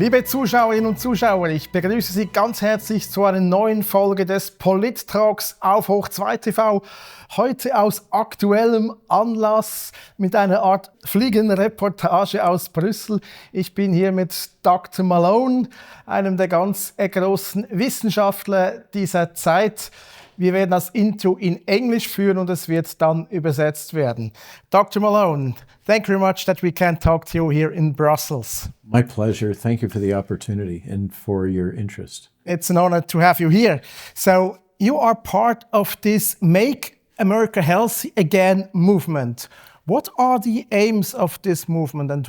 Liebe Zuschauerinnen und Zuschauer, ich begrüße Sie ganz herzlich zu einer neuen Folge des Polit-Talks auf Hoch 2 TV. Heute aus aktuellem Anlass mit einer Art fliegenden Reportage aus Brüssel. Ich bin hier mit Dr. Malone, einem der ganz großen Wissenschaftler dieser Zeit. Wir werden das Intro in Englisch führen und es wird dann übersetzt werden. Dr. Malone, thank you very much that we can talk to you here in Brussels. My pleasure. Thank you for the opportunity and for your interest. It's an honor to have you here. So you are part of this Make America Healthy Again movement. What are the aims of this movement and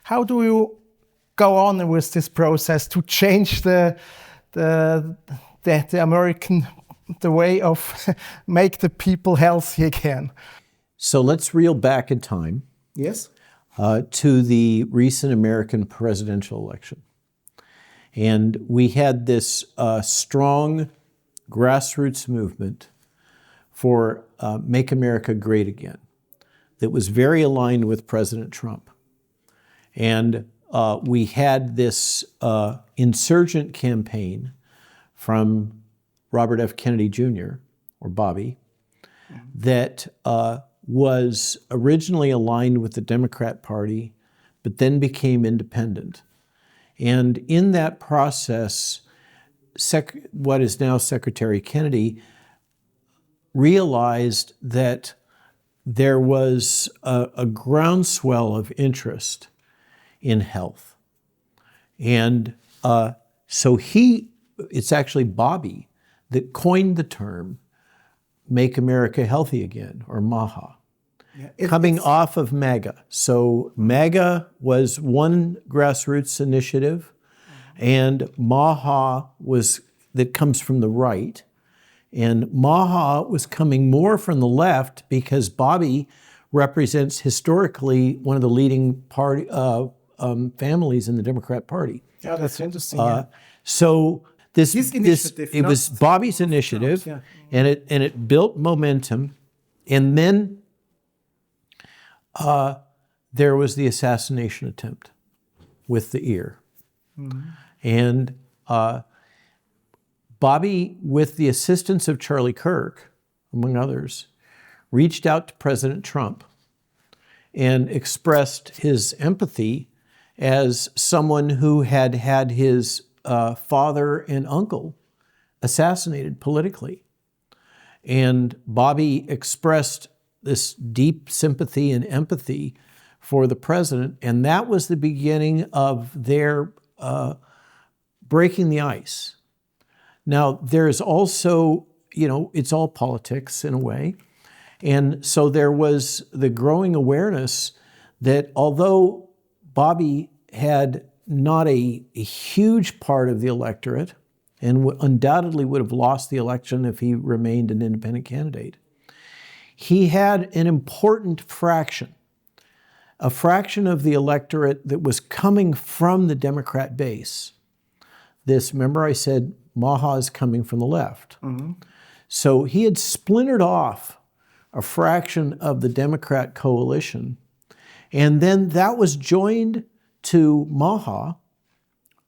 how do you go on with this process to change the American the way of make the people healthy again? So let's reel back in time. Yes. To the recent American presidential election. And we had this strong grassroots movement for Make America Great Again that was very aligned with President Trump. And we had this insurgent campaign from Robert F. Kennedy Jr., or Bobby, that was originally aligned with the Democrat Party, but then became independent. And in that process, what is now Secretary Kennedy realized that there was a groundswell of interest in health. And so it's actually Bobby that coined the term Make America Healthy Again, or MAHA, coming off of MAGA. So MAGA was one grassroots initiative, and MAHA that comes from the right. And MAHA was coming more from the left because Bobby represents historically one of the leading party families in the Democrat Party. Yeah, that's interesting. So This initiative, was Bobby's initiative, yeah. and it built momentum, and then there was the assassination attempt with the ear, and Bobby, with the assistance of Charlie Kirk, among others, reached out to President Trump and expressed his empathy as someone who had had his father and uncle assassinated politically. And Bobby expressed this deep sympathy and empathy for the president, and that was the beginning of their breaking the ice. Now, there's also, it's all politics in a way, and so there was the growing awareness that although Bobby had not a huge part of the electorate, and undoubtedly would have lost the election if he remained an independent candidate, he had an important fraction, a fraction of the electorate that was coming from the Democrat base. Remember I said MAHA is coming from the left. Mm-hmm. So he had splintered off a fraction of the Democrat coalition, and then that was joined to MAHA,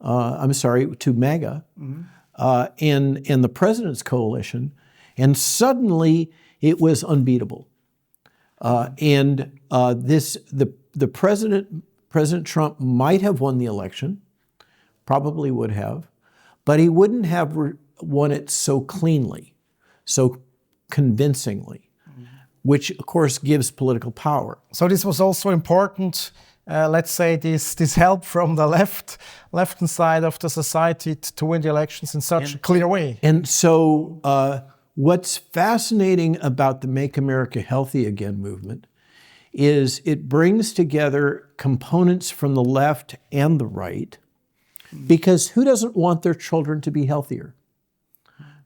to MAGA, in the president's coalition, and suddenly it was unbeatable. The President Trump might have won the election, probably would have, but he wouldn't have won it so cleanly, so convincingly, which of course gives political power. So this was also important. Let's say this help from the left-hand side of the society to win the elections in such a clear way. And so what's fascinating about the Make America Healthy Again movement is it brings together components from the left and the right, because who doesn't want their children to be healthier?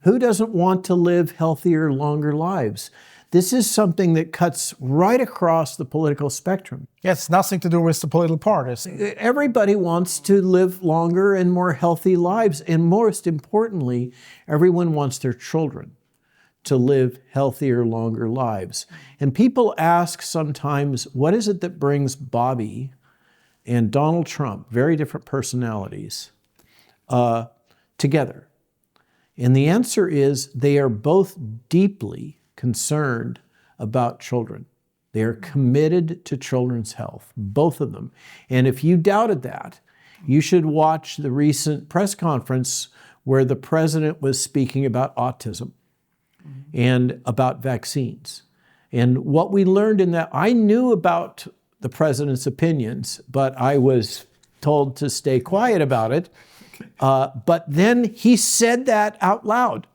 Who doesn't want to live healthier, longer lives? This is something that cuts right across the political spectrum. Yes, nothing to do with the political parties. Everybody wants to live longer and more healthy lives. And most importantly, everyone wants their children to live healthier, longer lives. And people ask sometimes, what is it that brings Bobby and Donald Trump, very different personalities, together? And the answer is they are both deeply concerned about children. They are committed to children's health, both of them. And if you doubted that, you should watch the recent press conference where the president was speaking about autism and about vaccines. And what we learned in that, I knew about the president's opinions, but I was told to stay quiet about it. But then he said that out loud.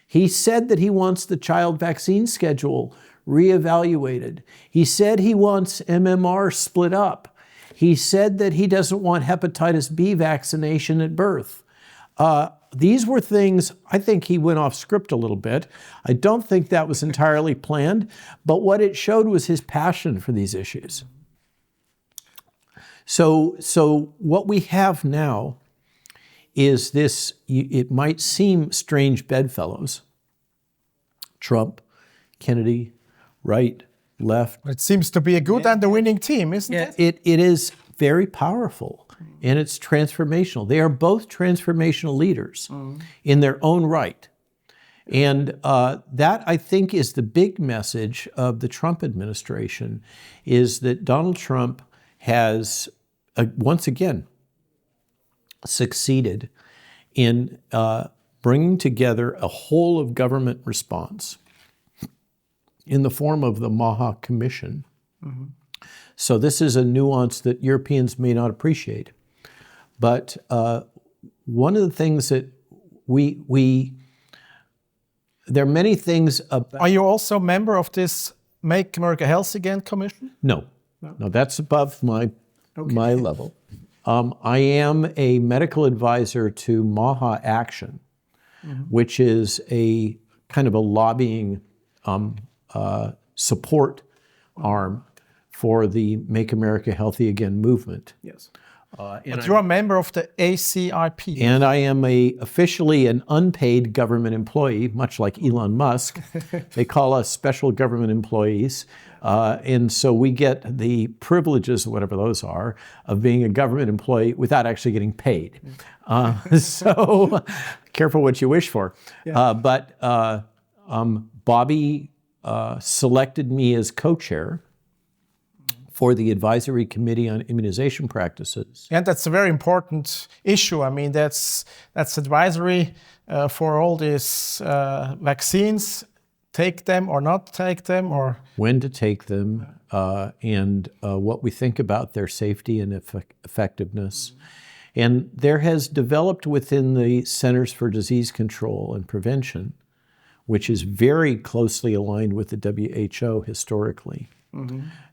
He said that he wants the child vaccine schedule reevaluated. He said he wants MMR split up. He said that he doesn't want hepatitis B vaccination at birth. These were things, I think he went off script a little bit. I don't think that was entirely planned, but what it showed was his passion for these issues. So what we have now is this, it might seem strange bedfellows, Trump, Kennedy, right, left. It seems to be a good and a winning team, isn't it? It is very powerful and it's transformational. They are both transformational leaders in their own right. And that, I think, is the big message of the Trump administration, is that Donald Trump has, once again, succeeded in bringing together a whole of government response in the form of the MAHA-Commission. So this is a nuance that Europeans may not appreciate. But one of the things that there are many things about... Are you also a member of this Make America Healthy Again Commission? No, that's above my level. I am a medical advisor to MAHA Action, which is a kind of a lobbying support arm for the Make America Healthy Again movement. Yes. But you're a member of the ACIP. And I am officially an unpaid government employee, much like Elon Musk. They call us special government employees. And so we get the privileges, whatever those are, of being a government employee without actually getting paid. So careful what you wish for. Yeah. But Bobby selected me as co-chair for the Advisory Committee on Immunization Practices. And that's a very important issue. I mean, that's advisory for all these vaccines. Take them or not take them, or when to take them, and what we think about their safety and effectiveness. And there has developed within the Centers for Disease Control and Prevention, which is very closely aligned with the WHO historically,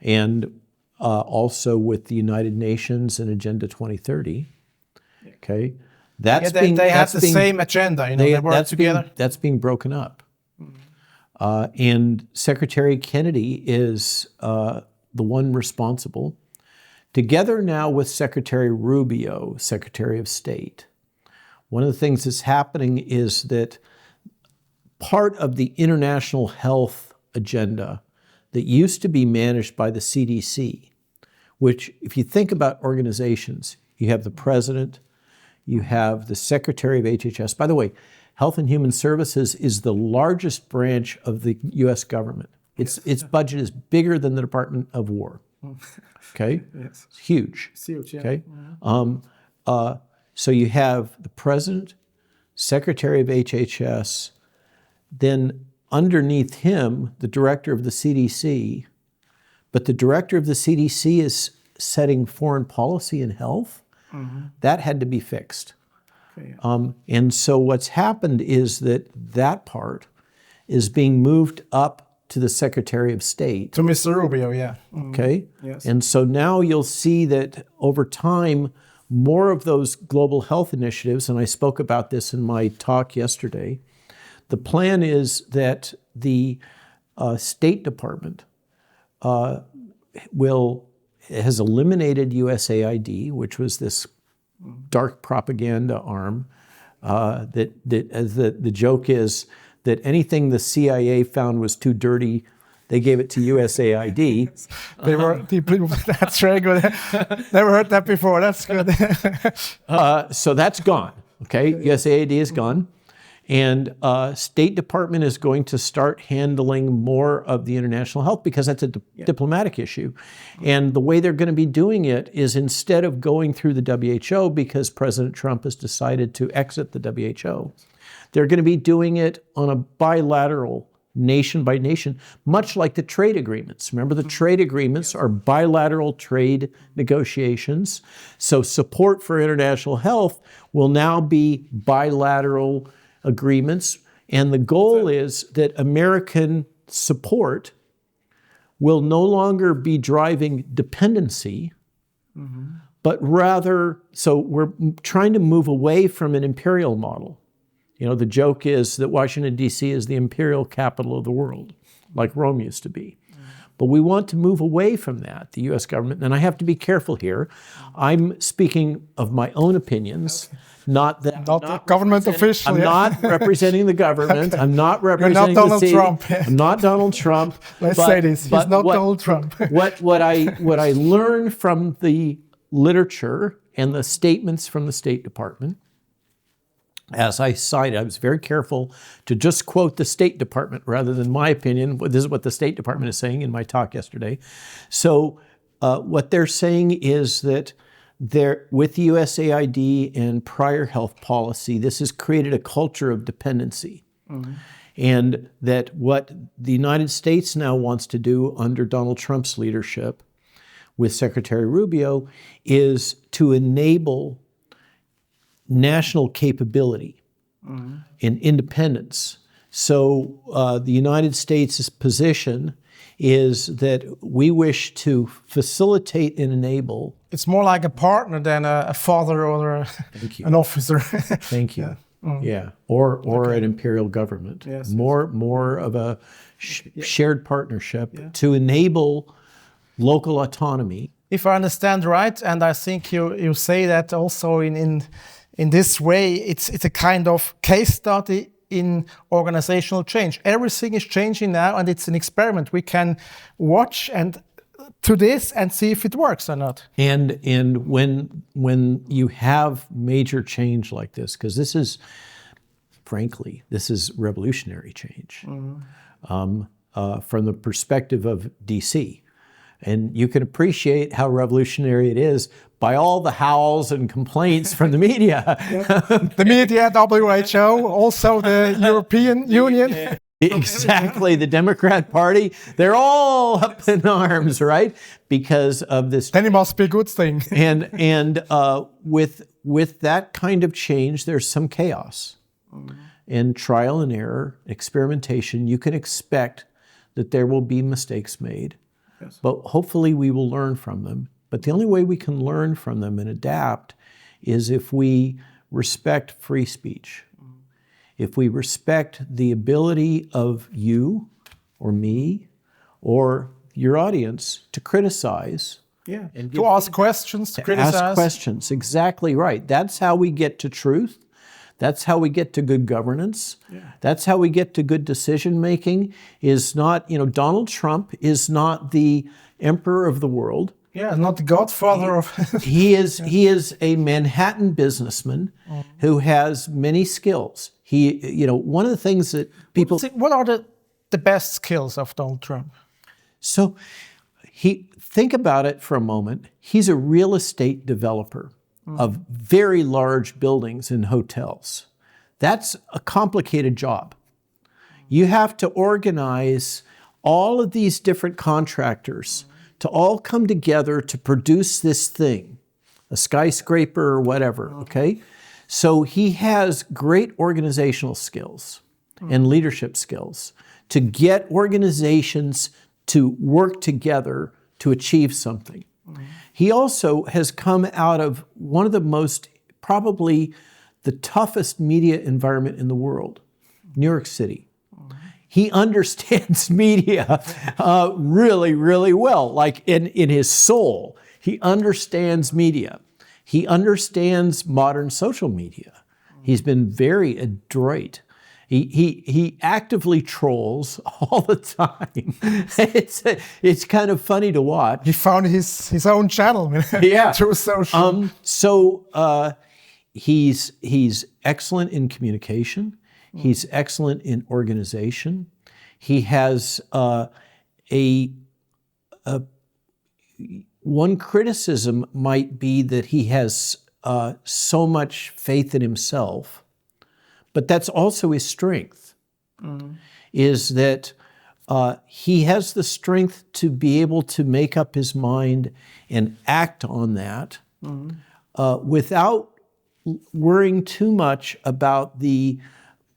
and also with the United Nations and Agenda 2030. Okay, they have the same agenda. They work together. That's being broken up. And Secretary Kennedy is the one responsible, together now with Secretary Rubio, Secretary of State. One of the things that's happening is that part of the international health agenda that used to be managed by the CDC, which, if you think about organizations, you have the president, you have the Secretary of HHS. By the way, Health and Human Services is the largest branch of the U.S. government. Its budget is bigger than the Department of War. Okay, yes. It's huge. It's huge. Yeah. Okay, so you have the president, Secretary of HHS, then underneath him, the director of the CDC. But the director of the CDC is setting foreign policy and health. That had to be fixed. Okay, yeah. And so what's happened is that part is being moved up to the Secretary of State. To Mr. Rubio, yeah. Okay? Yes. And so now you'll see that over time, more of those global health initiatives, and I spoke about this in my talk yesterday, the plan is that the State Department has eliminated USAID, which was this dark propaganda arm. The joke is that anything the CIA found was too dirty, they gave it to USAID. They were deeply, that's very good. Never heard that before, that's good. So that's gone, okay? USAID is gone. And State Department is going to start handling more of the international health because that's a diplomatic issue. And the way they're going to be doing it is instead of going through the WHO because President Trump has decided to exit the WHO, they're going to be doing it on a bilateral, nation by nation, much like the trade agreements. Remember, the trade agreements are bilateral trade negotiations. So support for international health will now be bilateral agreements, and the goal is that American support will no longer be driving dependency, but rather, so we're trying to move away from an imperial model. You know, the joke is that Washington, D.C. is the imperial capital of the world, like Rome used to be. But we want to move away from that, the U.S. government, and I have to be careful here. I'm speaking of my own opinions, not the government official. I'm not representing the government. I'm not representing You're not Donald Trump. I'm not Donald Trump. Let's say this. He's not Donald Trump. what I learned from the literature and the statements from the State Department, as I cited, I was very careful to just quote the State Department rather than my opinion. This is what the State Department is saying in my talk yesterday. So what they're saying is that with the USAID and prior health policy, this has created a culture of dependency. And that what the United States now wants to do under Donald Trump's leadership with Secretary Rubio is to enable national capability and independence. So the United States' position is that we wish to facilitate and enable. It's more like a partner than a father or an officer. Thank you. Yeah, or an imperial government. Yes, more of a shared partnership to enable local autonomy. If I understand right, and I think you say that also in this way, it's a kind of case study in organizational change. Everything is changing now, and it's an experiment. We can watch and see if it works or not. And when you have major change like this, because this is, frankly, this is revolutionary change from the perspective of DC. And you can appreciate how revolutionary it is by all the howls and complaints from the media. The media, WHO, also the European Union. Exactly, the Democrat Party, they're all up in arms, right? Because of this. Then it must be a good thing. and with that kind of change, there's some chaos. And trial and error, experimentation, you can expect that there will be mistakes made. Yes. But hopefully we will learn from them. But the only way we can learn from them and adapt is if we respect free speech. If we respect the ability of you or me or your audience to criticize. And to ask questions, to criticize. Ask questions, exactly right. That's how we get to truth. That's how we get to good governance. That's how we get to good decision making. Is not, Donald Trump is not the emperor of the world. Not the godfather of. He is a Manhattan businessman who has many skills. One of the things that people. What are the best skills of Donald Trump? So, think about it for a moment. He's a real estate developer of very large buildings and hotels. That's a complicated job. You have to organize all of these different contractors to all come together to produce this thing, a skyscraper or whatever, okay? So he has great organizational skills and leadership skills to get organizations to work together to achieve something. He also has come out of one of the most, probably the toughest media environment in the world, New York City. He understands media really, really well, like in his soul. He understands media. He understands modern social media. He's been very adroit He actively trolls all the time. It's kind of funny to watch. He found his own channel through social. He's excellent in communication. He's excellent in organization. He has one criticism might be that he has so much faith in himself, but that's also his strength, is that he has the strength to be able to make up his mind and act on that without worrying too much about the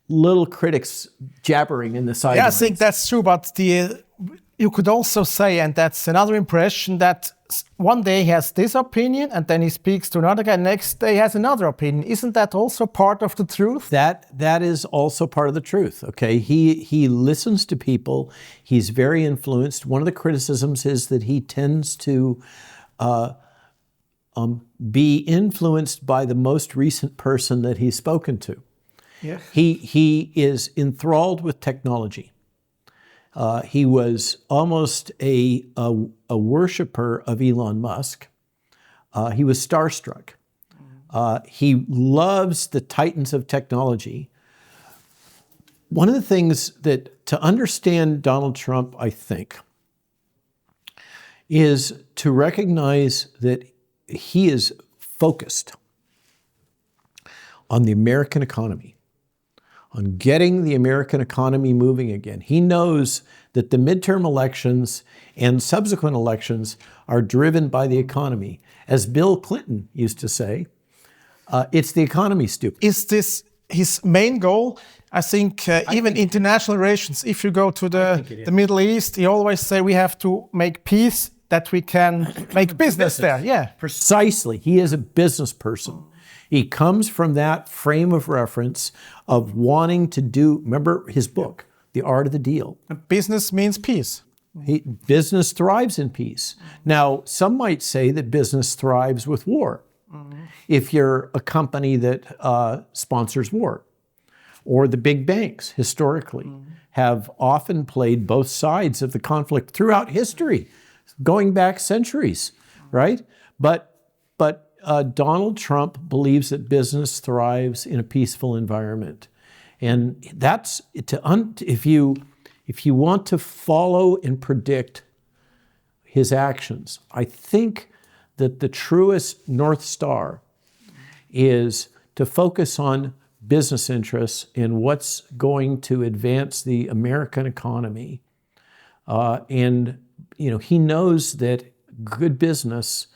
little critics jabbering in the sidelines. Yeah, I think that's true, but you could also say, and that's another impression, that one day he has this opinion and then he speaks to another guy, next day he has another opinion. Isn't that also part of the truth? That is also part of the truth, okay? He listens to people. He's very influenced. One of the criticisms is that he tends to be influenced by the most recent person that he's spoken to. Yeah. He is enthralled with technology. He was almost a worshiper of Elon Musk. He was starstruck. He loves the titans of technology. One of the things that, to understand Donald Trump, I think, is to recognize that he is focused on the American economy, on getting the American economy moving again. He knows that the midterm elections and subsequent elections are driven by the economy. As Bill Clinton used to say, it's the economy, stupid. Is this his main goal? I think even international relations, if you go to the Middle East, he always say we have to make peace that we can make business there. Yeah, precisely. He is a business person. He comes from that frame of reference of wanting to do, remember his book, The Art of the Deal. Business means peace. Business thrives in peace. Now, some might say that business thrives with war. If you're a company that sponsors war, or the big banks historically have often played both sides of the conflict throughout history, going back centuries, right? But Donald Trump believes that business thrives in a peaceful environment. And that's, if you want to follow and predict his actions, I think that the truest North Star is to focus on business interests and what's going to advance the American economy. And he knows that good business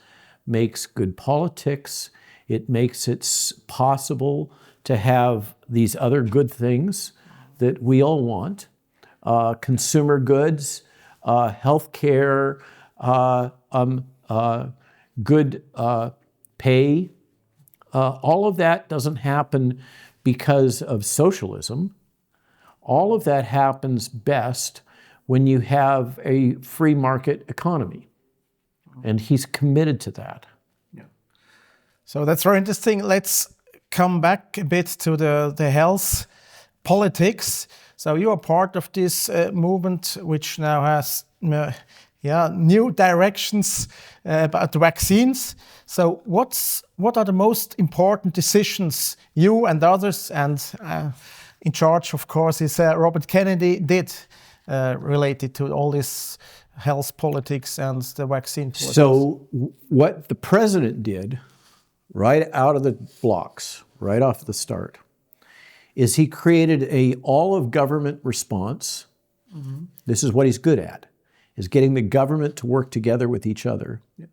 makes good politics. It makes it possible to have these other good things that we all want. Consumer goods, healthcare, good pay. All of that doesn't happen because of socialism. All of that happens best when you have a free market economy. And he's committed to that. Yeah. So that's very interesting. Let's come back a bit to the health politics. So you are part of this movement, which now has new directions about the vaccines. So what are the most important decisions you and others, and in charge, of course, is Robert Kennedy, did related to all this health politics and the vaccine politics? So what the president did right out of the blocks, right off the start, is he created a all-of-government response. Mm-hmm. This is what he's good at, is getting the government to work together with each other. Yes.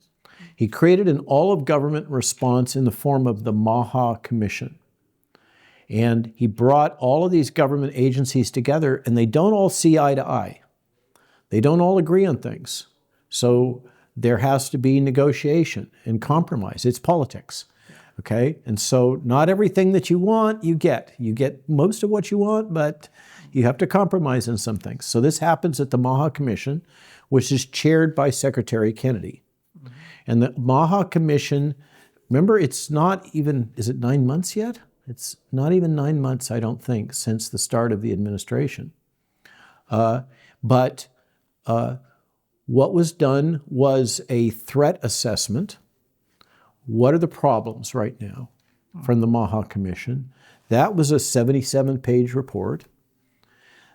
He created an all-of-government response in the form of the MAHA-Kommission. And he brought all of these government agencies together, and they don't all see eye to eye. They don't all agree on things. So there has to be negotiation and compromise. It's politics, okay? And so not everything that you want, you get. You get most of what you want, but you have to compromise on some things. So this happens at the MAHA-Kommission, which is chaired by Secretary Kennedy. Mm-hmm. And the MAHA-Kommission, remember, it's not even, is it 9 months yet? It's not even 9 months, I don't think, since the start of the administration. But what was done was a threat assessment. What are the problems right now from the MAHA-Commission? That was a 77-page report.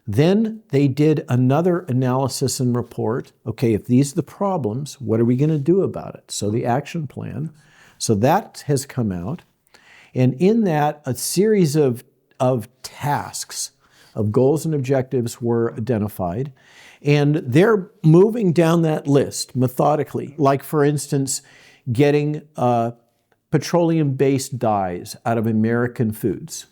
Then they did another analysis and report. Okay, if these are the problems, what are we going to do about it? So the action plan. So that has come out. And in that, a series of tasks, of goals and objectives were identified. And they're moving down that list methodically. Like, for instance, getting petroleum-based dyes out of American foods.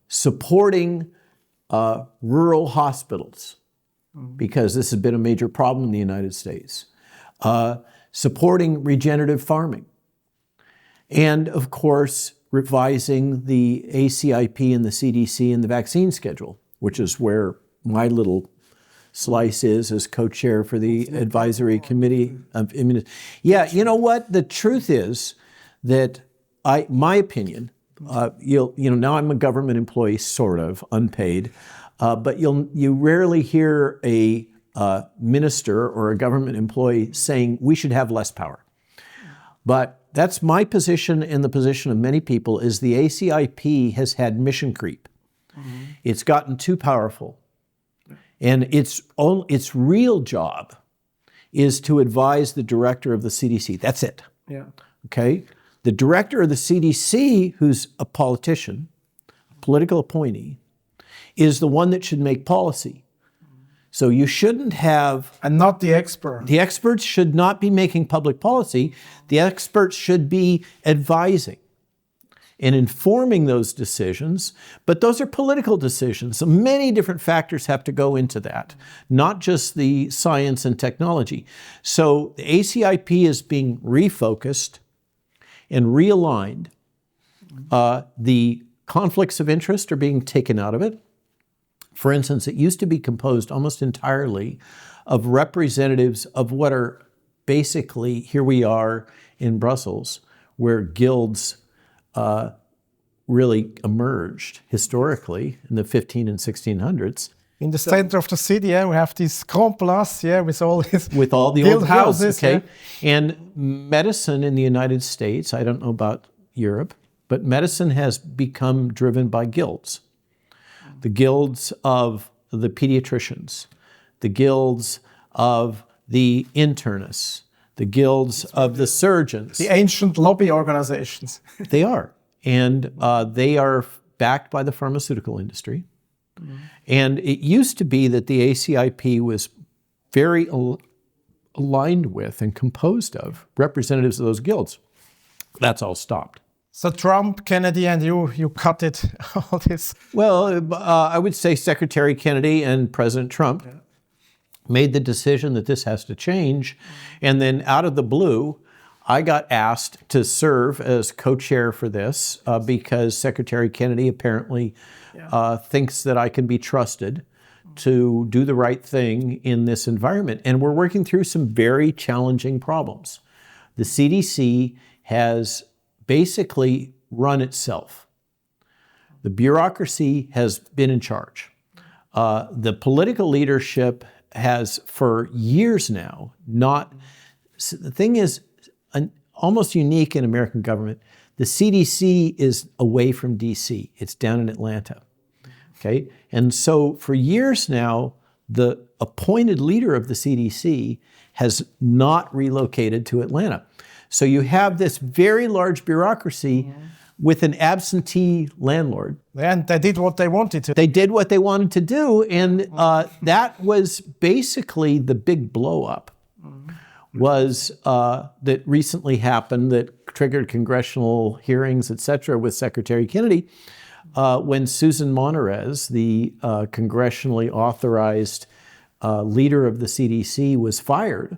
Supporting rural hospitals, because this has been a major problem in the United States. Supporting regenerative farming. And, of course, revising the ACIP and the CDC and the vaccine schedule, which is where my little slice is as co-chair for the advisory committee of immunization. Yeah, you know what? The truth is that my opinion, now I'm a government employee, sort of, unpaid, but you rarely hear a minister or a government employee saying we should have less power. But that's my position and the position of many people, is the ACIP has had mission creep. It's gotten too powerful. And its real job is to advise the director of the CDC. That's it. Yeah. Okay? The director of the CDC, who's a politician, a political appointee, is the one that should make policy. So you shouldn't have... And not the expert. The experts should not be making public policy. The experts should be advising and informing those decisions. But those are political decisions. So many different factors have to go into that, not just the science and technology. So the ACIP is being refocused and realigned. The conflicts of interest are being taken out of it. For instance, it used to be composed almost entirely of representatives of what are basically, here we are in Brussels, where guilds really emerged historically in the 15 and 1600s. In the center of the city, we have this Grand Place, with all these with all the guild old houses. Okay, and medicine in the United States, I don't know about Europe, but medicine has become driven by guilds. The guilds of the pediatricians, the guilds of the internists, the guilds of the surgeons. The ancient lobby organizations. They are. And they are backed by the pharmaceutical industry. And it used to be that the ACIP was very aligned with and composed of representatives of those guilds. That's all stopped. So Trump, Kennedy, and you cut it, all this. Well, I would say Secretary Kennedy and President Trump made the decision that this has to change. And then out of the blue, I got asked to serve as co-chair for this because Secretary Kennedy apparently thinks that I can be trusted to do the right thing in this environment. And we're working through some very challenging problems. The CDC has basically run itself. The bureaucracy has been in charge. The political leadership has, for years now, not... The thing is, almost unique in American government, the CDC is away from DC. It's down in Atlanta. Okay? And so for years now, the appointed leader of the CDC has not relocated to Atlanta. So you have this very large bureaucracy with an absentee landlord. And they did what they wanted to. They did what they wanted to do, and that was basically the big blow-up. Was that recently happened that triggered congressional hearings, et cetera, with Secretary Kennedy, when Susan Monterez, the congressionally authorized leader of the CDC, was fired,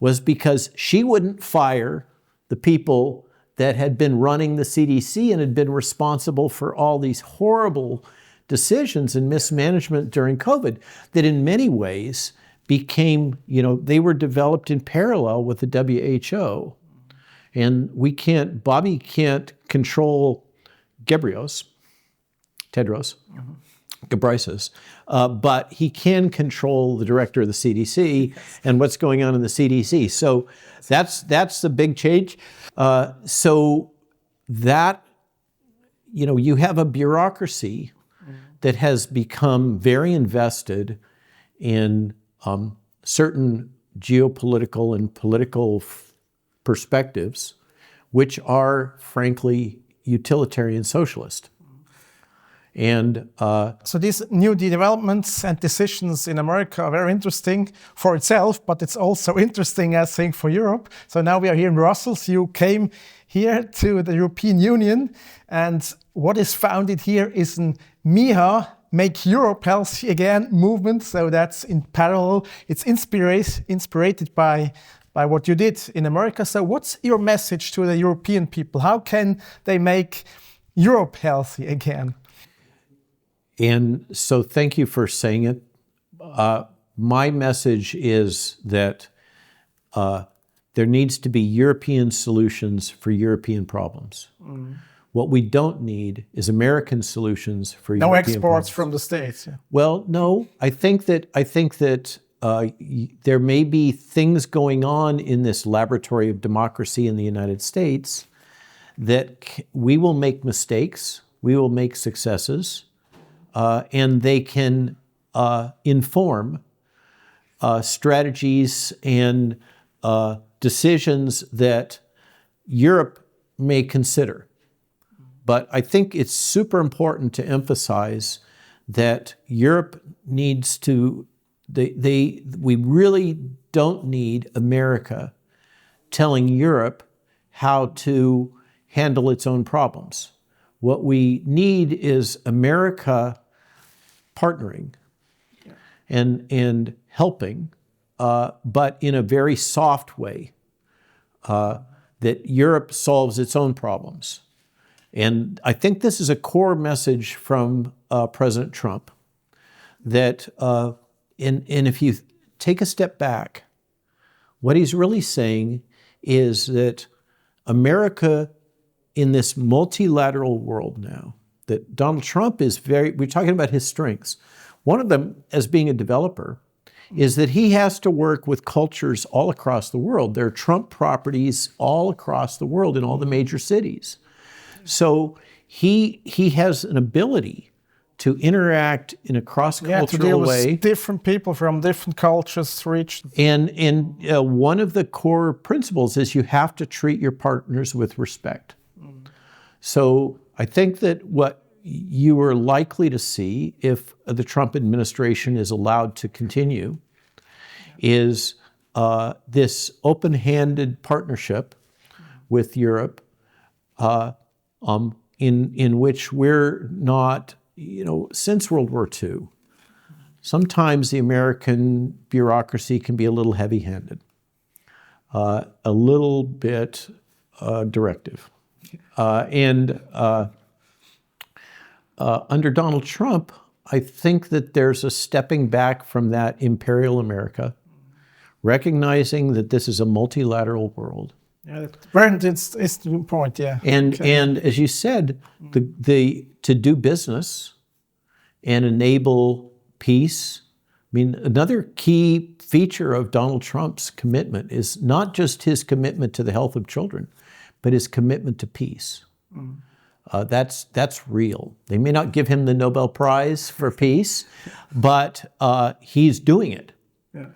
was because she wouldn't fire the people that had been running the CDC and had been responsible for all these horrible decisions and mismanagement during COVID that in many ways became, they were developed in parallel with the WHO. And Bobby can't control Tedros, Ghebreyesus, but he can control the director of the CDC and what's going on in the CDC. So that's the big change. So that, you have a bureaucracy that has become very invested in certain geopolitical and political perspectives, which are, frankly, utilitarian socialist. And so these new developments and decisions in America are very interesting for itself, but it's also interesting, I think, for Europe. So now we are here in Brussels. You came here to the European Union, and what is founded here is an MEHA, Make Europe Healthy Again movement. So that's in parallel. It's inspired by what you did in America. So what's your message to the European people? How can they make Europe healthy again? And so thank you for saying it. My message is that there needs to be European solutions for European problems. What we don't need is American solutions for European problems. No exports from the States. Yeah. Well, no. I think that there may be things going on in this laboratory of democracy in the United States that we will make mistakes, we will make successes, and they can inform strategies and decisions that Europe may consider. But I think it's super important to emphasize that Europe needs to, we really don't need America telling Europe how to handle its own problems. What we need is America partnering and helping, but in a very soft way, that Europe solves its own problems. And I think this is a core message from President Trump, that, and if you take a step back, what he's really saying is that America in this multilateral world now, that Donald Trump we're talking about his strengths. One of them, as being a developer, is that he has to work with cultures all across the world. There are Trump properties all across the world in all the major cities. So he has an ability to interact in a cross-cultural to deal way. With different people from different cultures, regions. And one of the core principles is you have to treat your partners with respect. So I think that what you are likely to see if the Trump administration is allowed to continue is this open-handed partnership with Europe in which we're not, since World War II, sometimes the American bureaucracy can be a little heavy-handed, a little bit directive. Under Donald Trump, I think that there's a stepping back from that imperial America, recognizing that this is a multilateral world. Yeah, it's the point, yeah. And as you said, to do business and enable peace. I mean, another key feature of Donald Trump's commitment is not just his commitment to the health of children, but his commitment to peace. That's real. They may not give him the Nobel Prize for peace, but he's doing it. Yeah.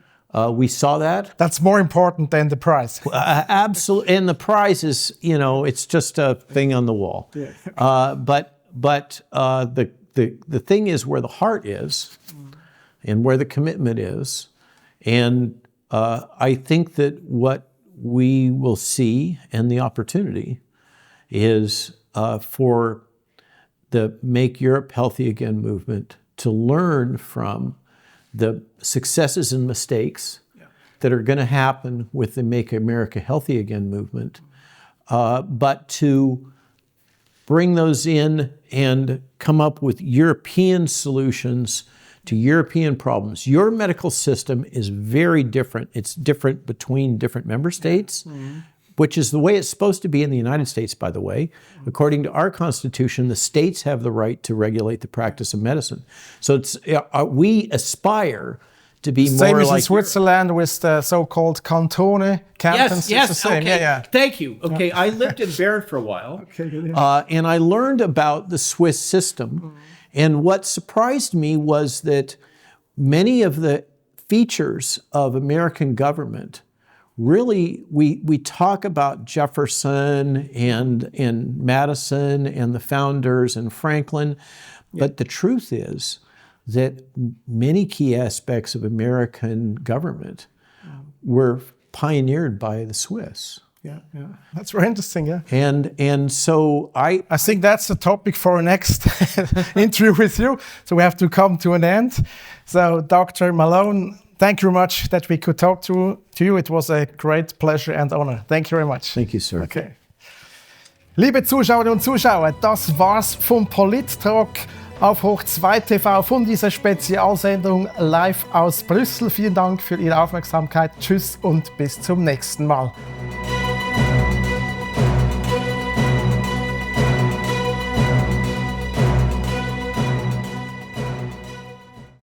We saw that. That's more important than the prize. Absolutely, and the prize is, it's just a thing on the wall. Yeah. But the thing is where the heart is, and where the commitment is, and I think that what we will see and the opportunity is for the Make Europe Healthy Again movement to learn from the successes and mistakes that are going to happen with the Make America Healthy Again movement, but to bring those in and come up with European solutions to European problems. Your medical system is very different. It's different between different member states, which is the way it's supposed to be in the United States, by the way. According to our Constitution, the states have the right to regulate the practice of medicine. So we aspire to be more same as like in Switzerland with the so-called cantone, cantons. Yes, it's the same. okay. Yeah. Thank you. Okay, I lived in Bern for a while, and I learned about the Swiss system. And what surprised me was that many of the features of American government, really, we talk about Jefferson and Madison and the founders and Franklin, but the truth is that many key aspects of American government were pioneered by the Swiss. Yeah. That's very interesting, yeah. And so I think that's the topic for our next interview with you. So we have to come to an end. So Dr. Malone, thank you very much that we could talk to you. It was a great pleasure and honor. Thank you very much. Thank you, sir. Okay. Liebe Zuschauerinnen und Zuschauer, das war's vom Polit-Talk auf Hoch 2 TV von dieser Spezialsendung live aus Brüssel. Vielen Dank für Ihre Aufmerksamkeit. Tschüss und bis zum nächsten Mal.